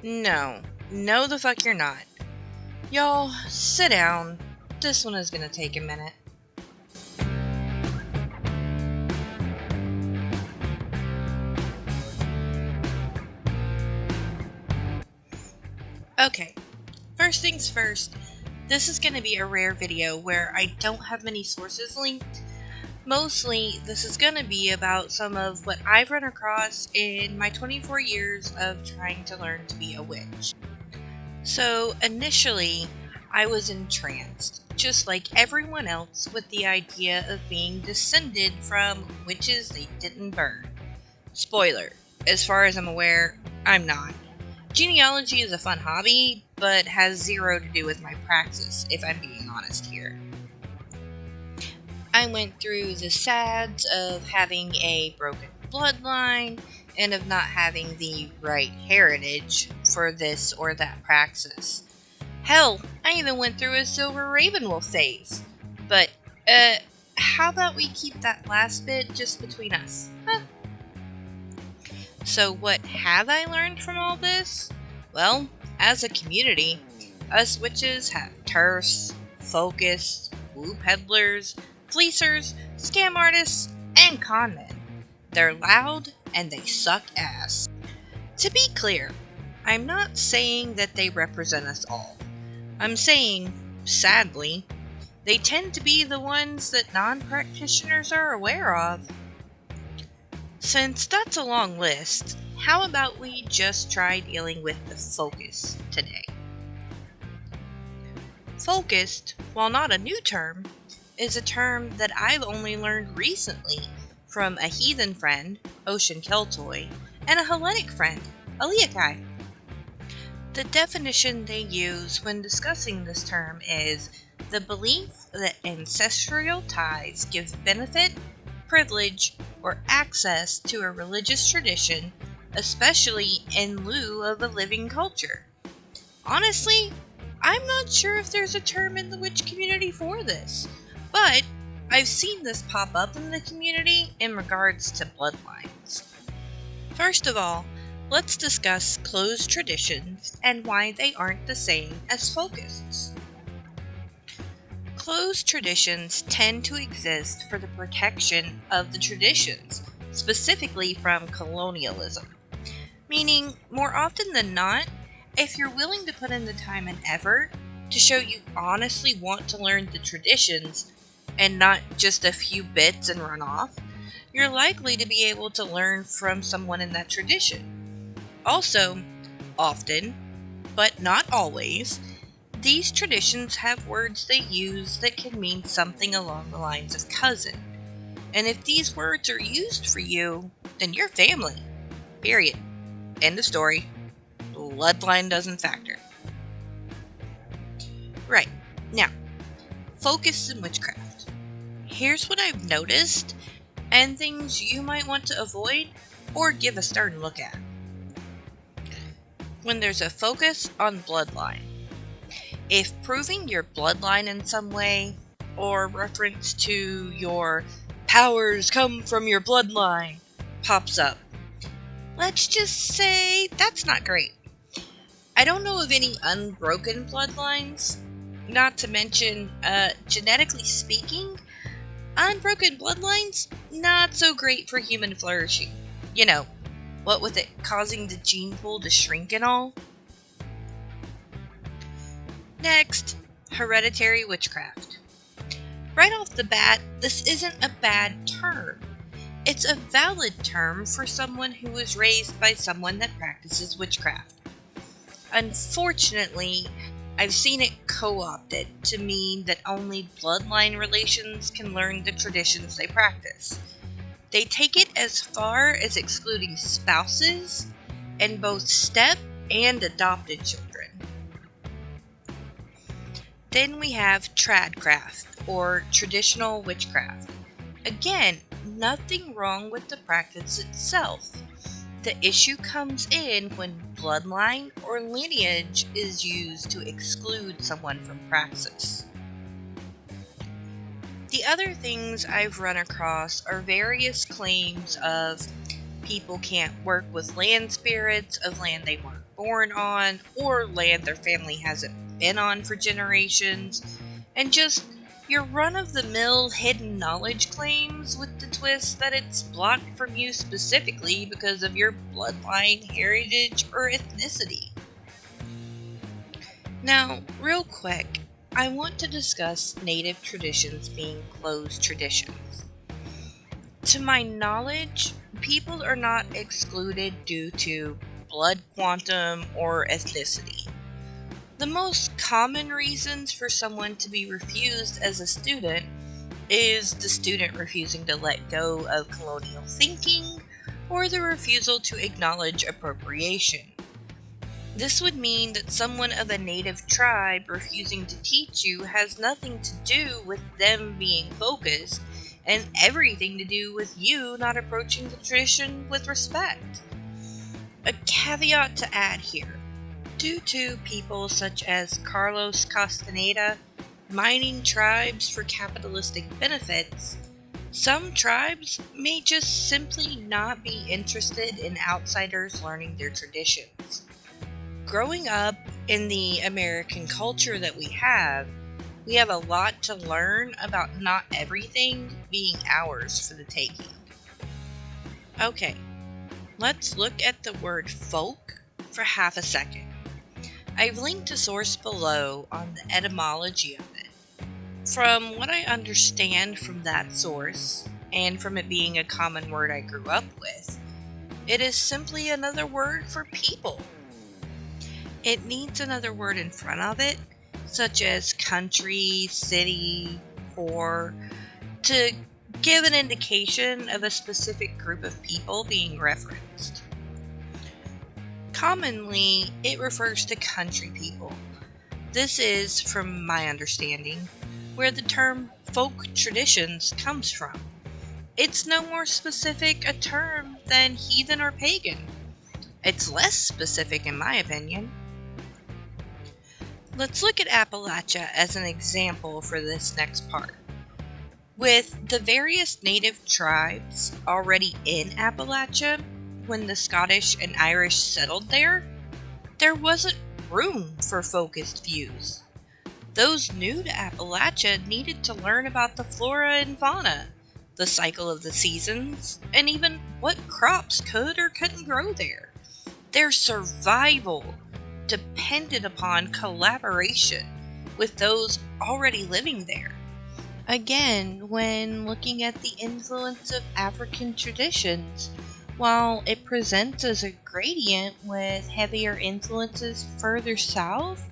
No. No the fuck you're not. Y'all, sit down. This one is gonna take a minute. Okay, first things first, this is gonna be a rare video where I don't have many sources linked. Mostly, this is gonna be about some of what I've run across in my 24 years of trying to learn to be a witch. So, initially, I was entranced, just like everyone else, with the idea of being descended from witches they didn't burn. Spoiler, as far as I'm aware, I'm not. Genealogy is a fun hobby, but has zero to do with my praxis, if I'm being honest here. I went through the sads of having a broken bloodline and of not having the right heritage for this or that praxis. Hell, I even went through a silver ravenwolf phase. But, how about we keep that last bit just between us? Huh? So what have I learned from all this? Well, as a community, us witches have turfs, folkists, woo peddlers, fleecers, scam artists, and con men. They're loud and they suck ass. To be clear, I'm not saying that they represent us all. I'm saying, sadly, they tend to be the ones that non-practitioners are aware of. Since that's a long list, how about we just try dealing with the focus today? Folkist, while not a new term, is a term that I've only learned recently from a heathen friend, Ocean Keltoy, and a Hellenic friend, Eliakai. The definition they use when discussing this term is the belief that ancestral ties give benefit, privilege, or access to a religious tradition, especially in lieu of a living culture. Honestly, I'm not sure if there's a term in the witch community for this, but I've seen this pop up in the community in regards to bloodlines. First of all, let's discuss closed traditions and why they aren't the same as folkists. Closed traditions tend to exist for the protection of the traditions, specifically from colonialism. Meaning, more often than not, if you're willing to put in the time and effort to show you honestly want to learn the traditions and not just a few bits and run off, you're likely to be able to learn from someone in that tradition. Also, often, but not always, these traditions have words they use that can mean something along the lines of cousin. And if these words are used for you, then you're family. Period. End of story. Bloodline doesn't factor. Right. Now, Folkists and Witchcraft. Here's what I've noticed, and things you might want to avoid or give a stern look at. When there's a focus on bloodline. If proving your bloodline in some way, or reference to your powers come from your bloodline, pops up, let's just say that's not great. I don't know of any unbroken bloodlines, not to mention, genetically speaking, unbroken bloodlines, not so great for human flourishing. You know, what with it causing the gene pool to shrink and all. Next, hereditary witchcraft. Right off the bat, this isn't a bad term. It's a valid term for someone who was raised by someone that practices witchcraft. Unfortunately, I've seen it co-opted to mean that only bloodline relations can learn the traditions they practice. They take it as far as excluding spouses and both step and adopted children. Then we have tradcraft, or traditional witchcraft. Again, nothing wrong with the practice itself. The issue comes in when bloodline or lineage is used to exclude someone from praxis. The other things I've run across are various claims of People can't work with land spirits of land they weren't born on or land their family hasn't been on for generations, and just your run-of-the-mill hidden knowledge claims with the twist that it's blocked from you specifically because of your bloodline, heritage, or ethnicity. Now, real quick, I want to discuss native traditions being closed traditions. To my knowledge, people are not excluded due to blood quantum or ethnicity. The most common reasons for someone to be refused as a student is the student refusing to let go of colonial thinking or the refusal to acknowledge appropriation. This would mean that someone of a native tribe refusing to teach you has nothing to do with them being focused and everything to do with you not approaching the tradition with respect. A caveat to add here. Due to people such as Carlos Castaneda mining tribes for capitalistic benefits, some tribes may just simply not be interested in outsiders learning their traditions. Growing up in the American culture that we have a lot to learn about not everything being ours for the taking. Okay, let's look at the word folk for half a second. I've linked a source below on the etymology of it. From what I understand from that source, and from it being a common word I grew up with, it is simply another word for people. It needs another word in front of it, such as country, city, poor, to give an indication of a specific group of people being referenced. Commonly, it refers to country people. This is, from my understanding, where the term folk traditions comes from. It's no more specific a term than heathen or pagan. It's less specific in my opinion. Let's look at Appalachia as an example for this next part. With the various native tribes already in Appalachia, when the Scottish and Irish settled there wasn't room for focused views. Those new to Appalachia needed to learn about the flora and fauna, the cycle of the seasons, and even what crops could or couldn't grow there. Their survival depended upon collaboration with those already living there. Again, when looking at the influence of African traditions, while it presents as a gradient with heavier influences further south,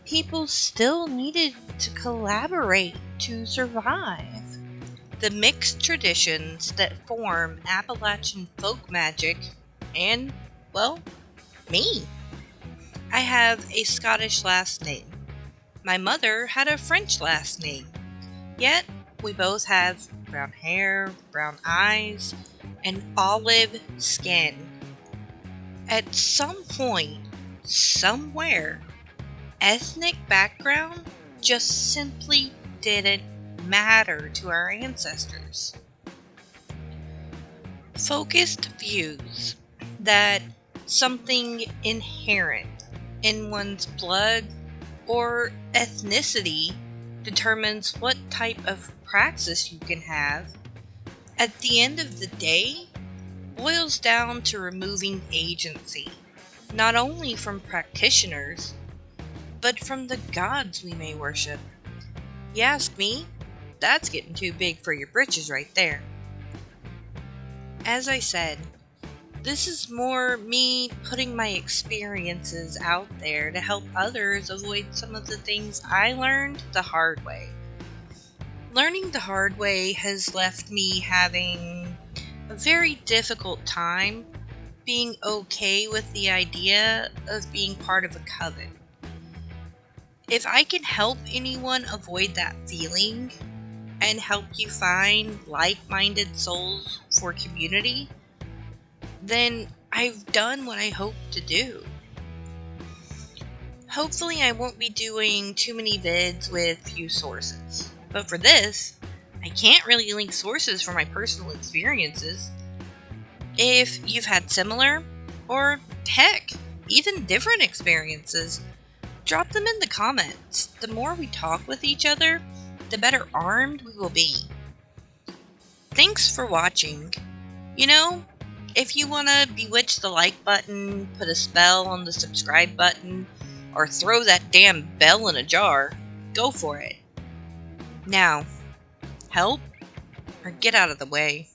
people still needed to collaborate to survive. The mixed traditions that form Appalachian folk magic, and, well, me. I have a Scottish last name. My mother had a French last name. Yet, we both have brown hair, brown eyes, and olive skin. At some point, somewhere, ethnic background just simply didn't matter to our ancestors. Focused views that something inherent in one's blood or ethnicity determines what type of praxis you can have, at the end of the day, boils down to removing agency, not only from practitioners, but from the gods we may worship. You ask me, that's getting too big for your britches right there. As I said, this is more me putting my experiences out there to help others avoid some of the things I learned the hard way. Learning the hard way has left me having a very difficult time being okay with the idea of being part of a coven. If I can help anyone avoid that feeling and help you find like-minded souls for community, then I've done what I hope to do. Hopefully I won't be doing too many vids with few sources. But for this, I can't really link sources for my personal experiences. If you've had similar, or heck, even different experiences, drop them in the comments. The more we talk with each other, the better armed we will be. Thanks for watching. You know, if you want to bewitch the like button, put a spell on the subscribe button, or throw that damn bell in a jar, go for it. Now, help or get out of the way.